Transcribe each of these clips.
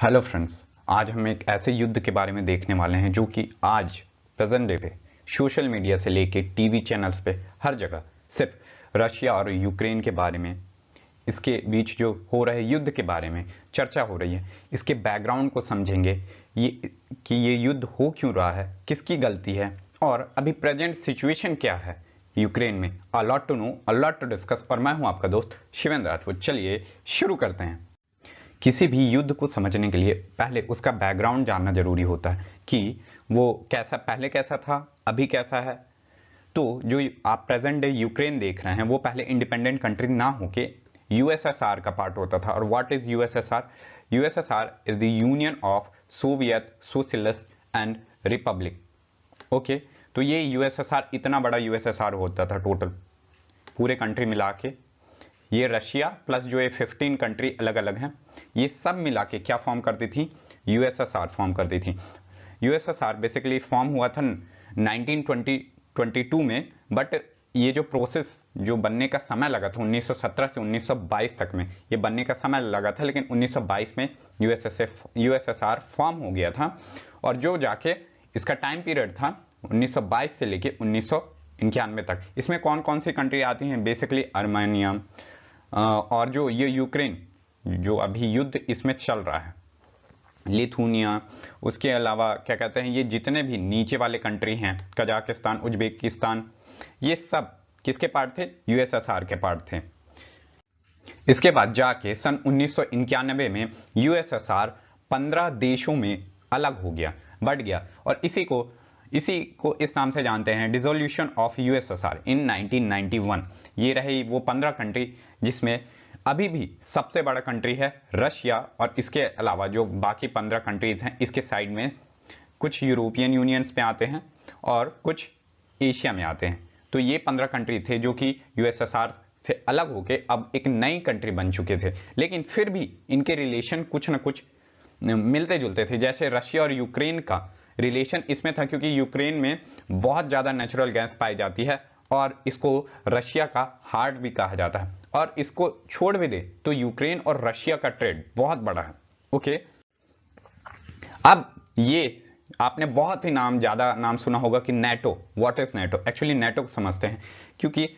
Hello friends, आज हम एक ऐसे युद्ध के बारे में देखने वाले हैं जो कि आज प्रेजेंट डे पे सोशल मीडिया से लेके टीवी चैनल्स पे हर जगह सिर्फ रशिया और यूक्रेन के बारे में, इसके बीच जो हो रहे युद्ध के बारे में चर्चा हो रही है। इसके बैकग्राउंड को समझेंगे ये युद्ध हो क्यों रहा है, किसकी गलती है और अभी प्रेजेंट सिचुएशन क्या है यूक्रेन में। A lot to know, a lot to discuss. और मैं हूं आपका दोस्त शिवेंद्र राजपूत। चलिए शुरू करते हैं। किसी भी युद्ध को समझने के लिए पहले उसका बैकग्राउंड जानना जरूरी होता है कि वो कैसा, पहले कैसा था, अभी कैसा है। तो जो आप प्रेजेंट डे यूक्रेन देख रहे हैं वो पहले इंडिपेंडेंट कंट्री ना होके यूएसएसआर का पार्ट होता था। और what is USSR? USSR is the union of Soviet socialist and Republic. Okay, तो ये यूएसएसआर इतना बड़ा यूएसएसआर होता था टोटल पूरे कंट्री मिला के। ये रशिया प्लस जो ये 15 कंट्री अलग अलग हैं, ये सब मिला के क्या फॉर्म करती थी? यूएसएसआर फॉर्म करती थी। यूएसएसआर बेसिकली फॉर्म हुआ था 1922 में, बट ये जो प्रोसेस जो बनने का समय लगा था 1917 से 1922 तक में, ये बनने का समय लगा था, लेकिन 1922 में यूएसएसआर फॉर्म हो गया था। और जो जाके इसका टाइम पीरियड था 1922 से लेके 1991 तक। इसमें कौन कौन सी कंट्री आती हैं? बेसिकली आर्मेनिया और जो ये यूक्रेन जो अभी युद्ध इसमें चल रहा है, लिथुनिया, उसके अलावा क्या कहते हैं, ये जितने भी नीचे वाले कंट्री हैं, कजाकिस्तान, उज्बेकिस्तान, ये सब किसके पार्ट थे? यूएसएसआर के पार्ट थे। इसके बाद जाके सन 1991 में यूएसएसआर 15 देशों में अलग हो गया, बढ़ गया। और इसी को इस नाम से जानते हैं, डिसोल्यूशन ऑफ यूएसएसआर इन 1991। ये रही वो 15 कंट्री जिसमें अभी भी सबसे बड़ा कंट्री है रशिया, और इसके अलावा जो बाकी 15 कंट्रीज हैं इसके साइड में कुछ यूरोपियन यूनियंस में आते हैं और कुछ एशिया में आते हैं। तो ये 15 कंट्री थे जो कि यूएसएसआर से अलग होके अब एक नई कंट्री बन चुके थे। लेकिन फिर भी इनके रिलेशन कुछ न कुछ मिलते जुलते थे। जैसे रशिया और यूक्रेन का रिलेशन इसमें था क्योंकि यूक्रेन में बहुत ज़्यादा नेचुरल गैस पाई जाती है और इसको रशिया का हार्ट भी कहा जाता है। और इसको छोड़ भी दे तो यूक्रेन और रशिया का ट्रेड बहुत बड़ा है। ओके, अब ये आपने बहुत ही ज़्यादा नाम सुना होगा कि NATO. What is NATO? Actually NATO को समझते हैं क्योंकि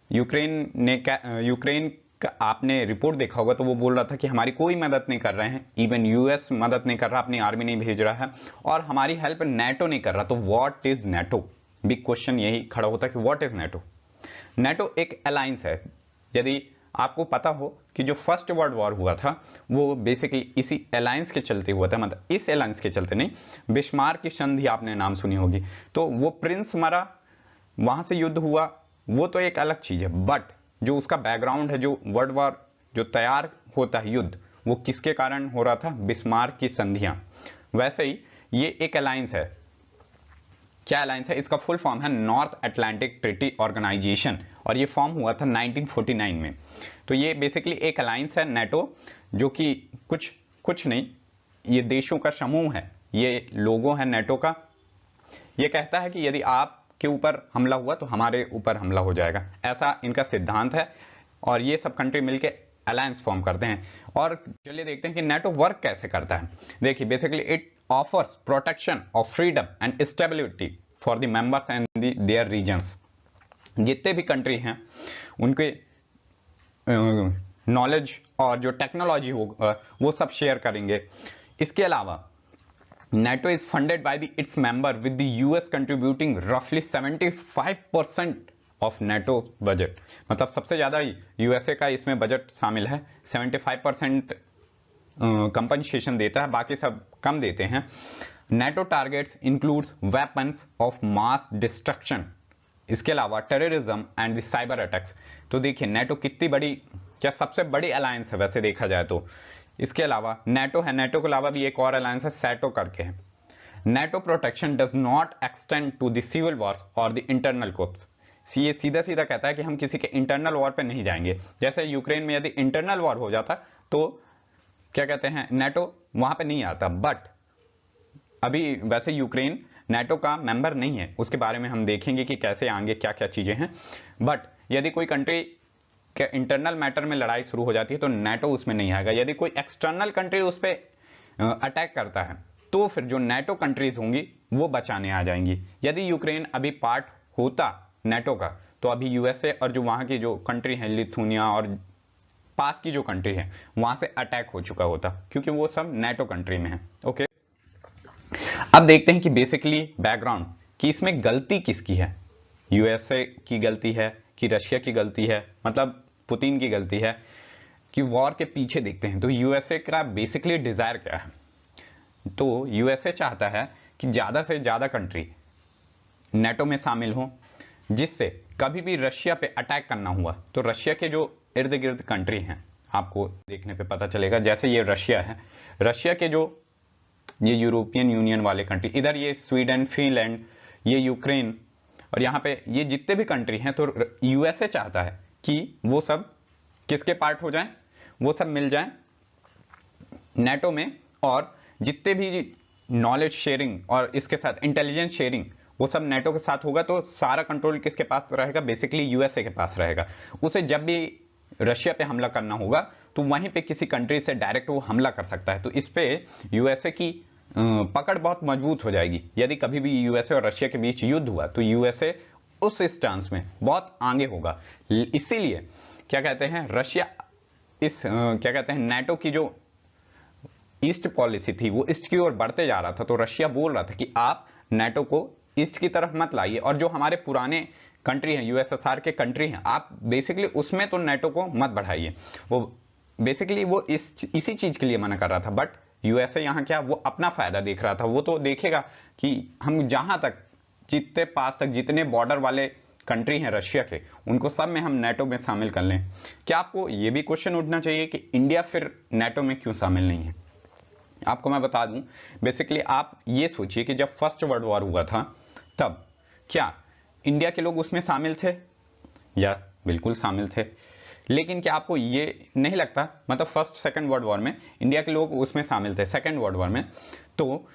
यूक्रेन का आपने रिपोर्ट देखा होगा तो वो बोल रहा था कि हमारी कोई मदद नहीं कर रहे हैं, इवन यूएस मदद नहीं कर रहा, अपनी आर्मी नहीं भेज रहा है और हमारी हेल्प नेटो नहीं कर रहा। तो what is NATO? Big question यही खड़ा होता है कि व्हाट इज नेटो? नेटो एक अलायंस है। यदि आपको पता हो कि जो फर्स्ट वर्ल्ड वॉर हुआ था वो बेसिकली इसी अलायंस के चलते हुआ था, मतलब इस अलायंस के चलते नहीं, बिस्मार्क की संधि आपने नाम सुनी होगी। तो वो प्रिंस मरा, वहां से युद्ध हुआ, वो तो एक अलग चीज है। बट जो उसका बैकग्राउंड है, जो वर्ल्ड वॉर जो तैयार होता है युद्ध, वो किसके कारण हो रहा था? बिस्मार्क की संधियां। वैसे ही ये एक अलायंस है। क्या अलायंस है? इसका फुल फॉर्म है नॉर्थ अटलांटिक ट्रीटी ऑर्गेनाइजेशन और ये फॉर्म हुआ था 1949 में। तो ये बेसिकली एक अलायंस है नेटो, जो कि कुछ नहीं, ये देशों का समूह है, ये लोगो है नेटो का। ये कहता है कि यदि आपके ऊपर हमला हुआ तो हमारे ऊपर हमला हो जाएगा, ऐसा इनका सिद्धांत है। और ये सब कंट्री मिलके अलायंस फॉर्म करते हैं। और चलिए देखते हैं कि नेटो वर्क कैसे करता है। देखिए, basically it offers protection of freedom and stability for the members and their regions। जितने भी कंट्री हैं उनके नॉलेज और जो टेक्नोलॉजी होगा वो सब शेयर करेंगे। इसके अलावा NATO is funded by its member with the US contributing roughly 75% of NATO budget। मतलब सबसे ज्यादा यूएसए का इसमें बजट शामिल है। 75% कंपनसेशन देता है, बाकी सब कम देते हैं। NATO targets includes weapons of mass destruction, इसके अलावा terrorism and the cyber attacks. तो देखिए नेटो कितनी बड़ी, क्या सबसे बड़ी अलायंस है वैसे देखा जाए तो। इसके अलावा नेटो है, नेटो के अलावा भी एक और अलायंस है, सैटो करके है। NATO protection does not extend to the civil wars और द इंटरनल कोप्स। ये सीधा सीधा कहता है कि हम किसी के इंटरनल वॉर पे नहीं जाएंगे। जैसे यूक्रेन में यदि इंटरनल वॉर हो जाता तो क्या कहते हैं, नेटो वहां पे नहीं आता। बट अभी वैसे यूक्रेन नेटो का मेंबर नहीं है, उसके बारे में हम देखेंगे कि कैसे आएंगे, क्या क्या चीजें हैं। बट यदि कोई कंट्री के इंटरनल मैटर में लड़ाई शुरू हो जाती है तो नेटो उसमें नहीं आएगा। यदि कोई एक्सटर्नल कंट्री उस पर अटैक करता है तो फिर जो नेटो कंट्रीज होंगी वो बचाने आ जाएंगी। यदि यूक्रेन अभी पार्ट होता नेटो का तो अभी यूएसए और जो वहां की जो कंट्री है लिथुनिया और पास की जो कंट्री है वहां से अटैक हो चुका होता, क्योंकि वो सब नेटो कंट्री में है। ओके, अब देखते हैं कि बेसिकली बैकग्राउंड कि इसमें गलती किसकी है, यूएसए की गलती है कि रशिया की गलती है, मतलब पुतिन की गलती है कि वॉर के पीछे देखते हैं तो यूएसए का बेसिकली डिजायर क्या है। तो यूएसए चाहता है कि ज्यादा से ज्यादा कंट्री नेटो में शामिल हो, जिससे कभी भी रशिया पे अटैक करना हुआ तो रशिया के जो इर्द गिर्द कंट्री हैं आपको देखने पे पता चलेगा, जैसे ये रशिया है, रशिया के जो ये यूरोपियन यूनियन वाले कंट्री, इधर ये स्वीडन, फिनलैंड, ये यूक्रेन और यहाँ पे ये जितने भी कंट्री हैं, तो यूएसए चाहता है कि वो सब किसके पार्ट हो जाएं, वो सब मिल जाएं नेटो में, और जितने भी नॉलेज शेयरिंग और इसके साथ इंटेलिजेंस शेयरिंग वो सब नेटो के साथ होगा, तो सारा कंट्रोल किसके पास रहेगा, बेसिकली यूएसए के पास रहेगा। उसे जब भी रशिया पे हमला करना होगा तो वहीं पे किसी कंट्री से डायरेक्ट वो हमला कर सकता है। तो इस पे यूएसए की पकड़ बहुत मजबूत हो जाएगी। यदि कभी भी यूएसए और रशिया के बीच युद्ध हुआ तो यूएसए उस स्टांस में बहुत आगे होगा। इसीलिए क्या कहते हैं, रशिया इस क्या कहते हैं नेटो की जो ईस्ट पॉलिसी थी वो ईस्ट की ओर बढ़ते जा रहा था, तो रशिया बोल रहा था कि आप नेटो को ईस्ट की तरफ मत लाइए, और जो हमारे पुराने कंट्री हैं यूएसएसआर के कंट्री हैं आप बेसिकली उसमें तो नेटो को मत बढ़ाइए। वो बेसिकली वो इसी चीज के लिए मना कर रहा था, बट यूएसए यहाँ क्या वो अपना फायदा देख रहा था। वो तो देखेगा कि हम जहां तक जितने पास तक जितने बॉर्डर वाले कंट्री हैं रशिया के, उनको सब में हम नेटो में शामिल कर लें। क्या आपको ये भी क्वेश्चन उठना चाहिए कि इंडिया फिर नेटो में क्यों शामिल नहीं है? आपको मैं बता दूं, बेसिकली आप ये सोचिए कि जब फर्स्ट वर्ल्ड वॉर हुआ था तब क्या इंडिया के लोग उसमें शामिल थे? या बिल्कुल शामिल थे। लेकिन क्या आपको ये नहीं लगता, मतलब फर्स्ट सेकंड वर्ल्ड वॉर में इंडिया के लोग उसमें शामिल थे, सेकंड वर्ल्ड वॉर में तो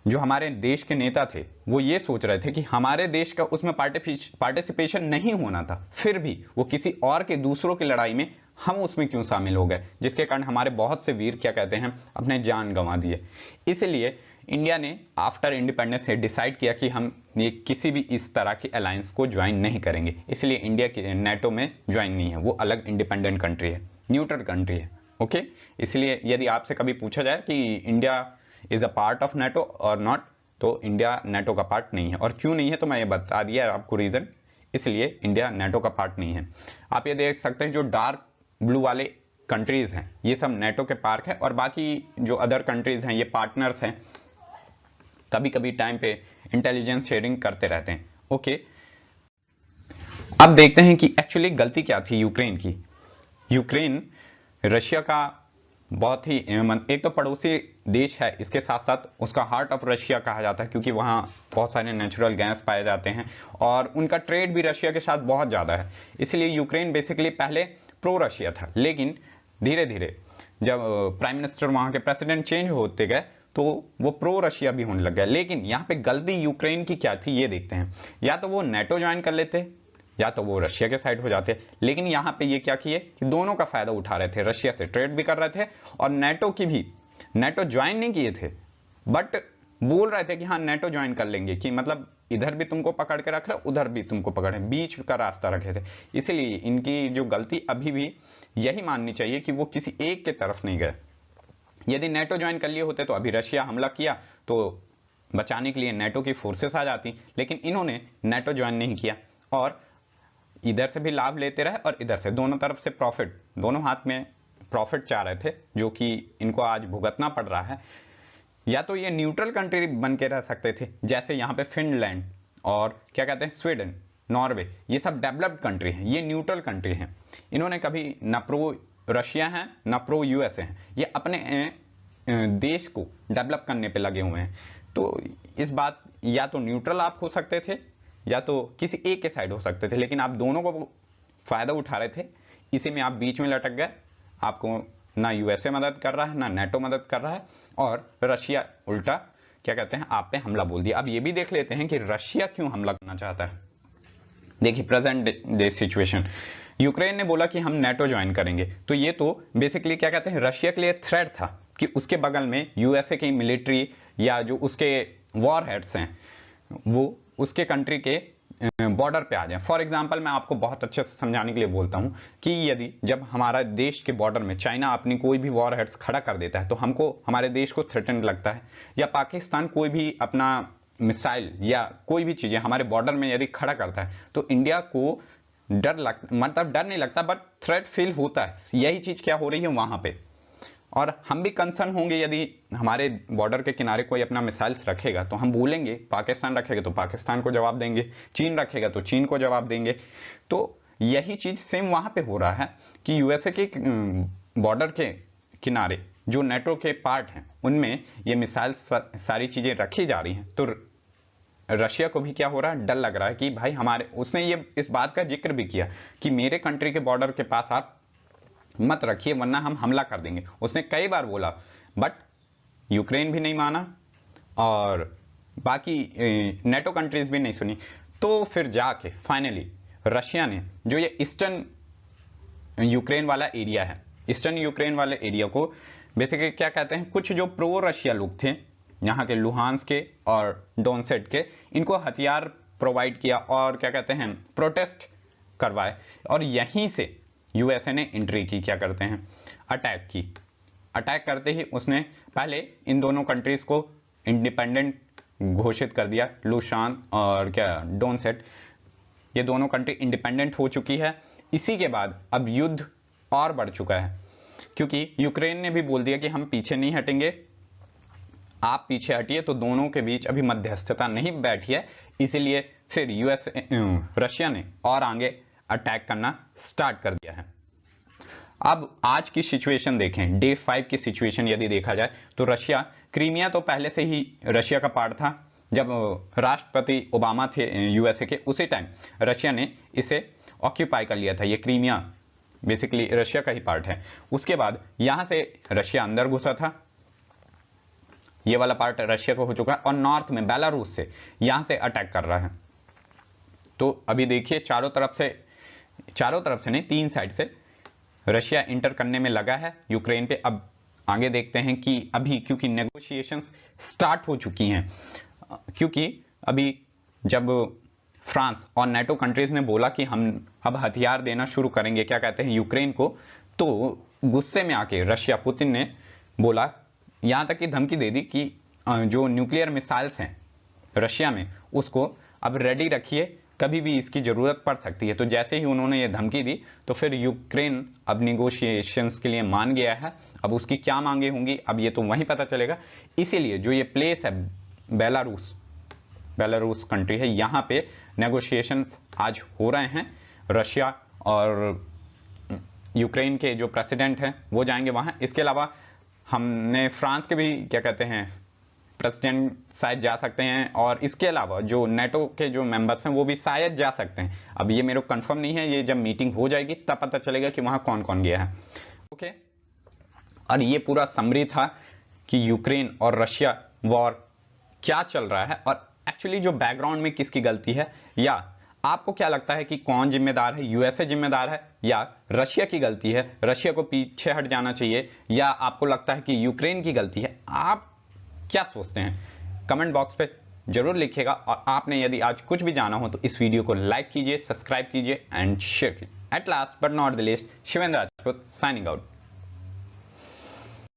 जो हमारे देश के नेता थे वो ये सोच रहे थे कि हमारे देश का उसमें पार्टिसिपेशन नहीं होना था, फिर भी वो किसी और के दूसरों की लड़ाई में हम उसमें क्यों शामिल हो गए, जिसके कारण हमारे बहुत से वीर क्या कहते हैं अपने जान गंवा दिए। इसलिए इंडिया ने आफ्टर इंडिपेंडेंस से डिसाइड किया कि हम ये किसी भी इस तरह की अलायंस को ज्वाइन नहीं करेंगे। इसलिए इंडिया की नेटो में ज्वाइन नहीं है, वो अलग इंडिपेंडेंट कंट्री है, न्यूट्रल कंट्री है। ओके, इसलिए यदि आपसे कभी पूछा जाए कि India is a part of NATO और नॉट, तो इंडिया नेटो का पार्ट नहीं है। और क्यों नहीं है तो मैं ये बता दिया आपको रीजन, इसलिए इंडिया नेटो का पार्ट नहीं है। आप ये देख सकते हैं जो डार्क ब्लू वाले कंट्रीज हैं ये सब नेटो के पार्ट है, और बाकी जो अदर कंट्रीज हैं ये पार्टनर्स हैं, कभी कभी टाइम पे इंटेलिजेंस शेयरिंग करते रहते हैं। ओके, अब देखते हैं कि एक्चुअली गलती क्या थी यूक्रेन की। यूक्रेन रशिया का बहुत ही एक तो पड़ोसी देश है, इसके साथ साथ उसका हार्ट ऑफ रशिया कहा जाता है, क्योंकि वहाँ बहुत सारे नेचुरल गैस पाए जाते हैं और उनका ट्रेड भी रशिया के साथ बहुत ज़्यादा है। इसलिए यूक्रेन बेसिकली पहले प्रो रशिया था, लेकिन धीरे धीरे जब प्राइम मिनिस्टर वहाँ के प्रेसिडेंट चेंज होते गए तो वो प्रो रशिया भी होने लग गया। लेकिन यहाँ पे गलती यूक्रेन की क्या थी ये देखते हैं। या तो वो नेटो ज्वाइन कर लेते या तो वो रशिया के साइड हो जाते, लेकिन यहाँ पे ये क्या किए कि दोनों का फायदा उठा रहे थे, रशिया से ट्रेड भी कर रहे थे और नेटो की भी, नेटो ज्वाइन नहीं किए थे बट बोल रहे थे कि हाँ नेटो ज्वाइन कर लेंगे, कि मतलब इधर भी तुमको पकड़ के रख रहे उधर भी तुमको पकड़े, बीच का रास्ता रखे थे। इसलिए इनकी जो गलती अभी भी यही माननी चाहिए कि वो किसी एक के तरफ नहीं गए। यदि नेटो ज्वाइन कर लिए होते तो अभी रशिया हमला किया तो बचाने के लिए नेटो की फोर्सेस आ जाती, लेकिन इन्होंने नेटो ज्वाइन नहीं किया और इधर से भी लाभ लेते रहे और इधर से, दोनों तरफ से प्रॉफिट, दोनों हाथ में प्रॉफिट चाह रहे थे, जो कि इनको आज भुगतना पड़ रहा है। या तो ये न्यूट्रल कंट्री बन के रह सकते थे, जैसे यहाँ पे फिनलैंड और क्या कहते हैं स्वीडन, नॉर्वे, ये सब डेवलप्ड कंट्री हैं, ये न्यूट्रल कंट्री हैं। इन्होंने कभी न प्रो रशिया हैं न प्रो यूएसए हैं, ये अपने देश को डेवलप करने पे लगे हुए हैं। तो इस बात, या तो न्यूट्रल आप हो सकते थे या तो किसी एक के साइड हो सकते थे, लेकिन आप दोनों को फायदा उठा रहे थे, इसी में आप बीच में लटक गए। आपको ना यूएसए मदद कर रहा है ना नेटो मदद कर रहा है, और रशिया उल्टा क्या कहते हैं आप पे हमला बोल दिया। अब ये भी देख लेते हैं कि रशिया क्यों हमला करना चाहता है। देखिए प्रेजेंट डे सिचुएशन, यूक्रेन ने बोला कि हम नेटो ज्वाइन करेंगे, तो ये तो बेसिकली क्या कहते हैं, रशिया के लिए थ्रेट था कि उसके बगल में यूएसए की मिलिट्री या जो उसके वॉर हेड्स हैं वो उसके कंट्री के बॉर्डर पे आ जाए। फॉर एग्जांपल मैं आपको बहुत अच्छे से समझाने के लिए बोलता हूं कि यदि जब हमारा देश के बॉर्डर में चाइना अपनी कोई भी वॉर हेड्स खड़ा कर देता है तो हमको हमारे देश को थ्रेटन लगता है, या पाकिस्तान कोई भी अपना मिसाइल या कोई भी चीजें हमारे बॉर्डर में यदि खड़ा करता है तो इंडिया को मतलब डर नहीं लगता बट थ्रेट फील होता है। यही चीज क्या हो रही है वहां पे, और हम भी कंसर्न होंगे यदि हमारे बॉर्डर के किनारे कोई अपना मिसाइल्स रखेगा तो हम बोलेंगे, पाकिस्तान रखेगा तो पाकिस्तान को जवाब देंगे, चीन रखेगा तो चीन को जवाब देंगे। तो यही चीज सेम वहां पे हो रहा है कि यूएसए के बॉर्डर के किनारे जो नेटो के पार्ट हैं उनमें ये मिसाइल सारी चीजें रखी जा रही हैं, तो रशिया को भी क्या हो रहा है, डर लग रहा है कि भाई हमारे, उसने ये इस बात का जिक्र भी किया कि मेरे कंट्री के बॉर्डर के पास आप मत रखिए वरना हम हमला कर देंगे, उसने कई बार बोला। बट यूक्रेन भी नहीं माना और बाकी नेटो कंट्रीज भी नहीं सुनी। तो फिर जाके फाइनली रशिया ने जो ये ईस्टर्न यूक्रेन वाला एरिया है, ईस्टर्न यूक्रेन वाले एरिया को बेसिकली क्या कहते हैं, कुछ जो प्रो रशिया लोग थे यहाँ के लुहांस्क के और डोनेट्स्क के, इनको हथियार प्रोवाइड किया और क्या कहते हैं प्रोटेस्ट करवाए, और यहीं से यूएसए ने एंट्री की, क्या करते हैं अटैक की। अटैक करते ही उसने पहले इन दोनों कंट्रीज को इंडिपेंडेंट घोषित कर दिया, लुहांस्क और क्या डोनेट्स्क, ये दोनों कंट्री इंडिपेंडेंट हो चुकी है। इसी के बाद अब युद्ध और बढ़ चुका है क्योंकि यूक्रेन ने भी बोल दिया कि हम पीछे नहीं हटेंगे, आप पीछे हटिए, तो दोनों के बीच अभी मध्यस्थता नहीं बैठी है, इसीलिए फिर रशिया ने और आगे अटैक करना स्टार्ट कर दिया है। अब आज की सिचुएशन देखें, डे 5 की सिचुएशन यदि देखा जाए तो रशिया, क्रीमिया तो पहले से ही रशिया का पार्ट था, जब राष्ट्रपति ओबामा थे यूएसए के उसी टाइम रशिया ने इसे ऑक्यूपाई कर लिया था। ये क्रीमिया बेसिकली रशिया का ही पार्ट है। उसके बाद यहां से रशिया अंदर घुसा था, ये वाला पार्ट रशिया को हो चुका है, और नॉर्थ में बेलारूस से यहां से अटैक कर रहा है। तो अभी देखिए चारों तरफ से नहीं, 3 साइड से रशिया इंटर करने में लगा है यूक्रेन पे। अब आगे देखते हैं कि अभी क्योंकि नेगोशिएशंस स्टार्ट हो चुकी हैं, क्योंकि अभी जब फ्रांस और नेटो कंट्रीज ने बोला कि हम अब हथियार देना शुरू करेंगे, क्या कहते हैं यूक्रेन को, तो गुस्से में आके रशिया, पुतिन ने बोला, यहां तक की धमकी दे दी कि जो न्यूक्लियर मिसाइल्स हैं रशिया में उसको अब रेडी रखिए, कभी भी इसकी जरूरत पड़ सकती है। तो जैसे ही उन्होंने ये धमकी दी तो फिर यूक्रेन अब निगोशिएशंस के लिए मान गया है। अब उसकी क्या मांगे होंगी अब ये तो वहीं पता चलेगा। इसीलिए जो ये प्लेस है बेलारूस कंट्री है, यहां पे नेगोशिएशंस आज हो रहे हैं। रशिया और यूक्रेन के जो प्रेसिडेंट हैं वो जाएंगे वहां। इसके अलावा हमने फ्रांस के भी क्या कहते हैं प्रेसिडेंट शायद जा सकते हैं, और इसके अलावा जो नेटो के जो मेंबर्स हैं वो भी शायद जा सकते हैं। अब ये मेरे को कंफर्म नहीं है, ये जब मीटिंग हो जाएगी तब पता चलेगा कि वहां कौन कौन गया है। ओके, और ये पूरा समरी था कि यूक्रेन और रशिया वॉर क्या चल रहा है और एक्चुअली जो बैकग्राउंड में किसकी गलती है, या आपको क्या लगता है कि कौन जिम्मेदार है, यूएसए जिम्मेदार है या रशिया की गलती है, रशिया को पीछे हट जाना चाहिए, या आपको लगता है कि यूक्रेन की गलती है? आप क्या सोचते हैं कमेंट बॉक्स पे जरूर लिखिएगा। और आपने यदि आज कुछ भी जाना हो तो इस वीडियो को लाइक कीजिए, सब्सक्राइब कीजिए एंड शेयर कीजिए। At last but not the least, Shivendra Rajput signing out.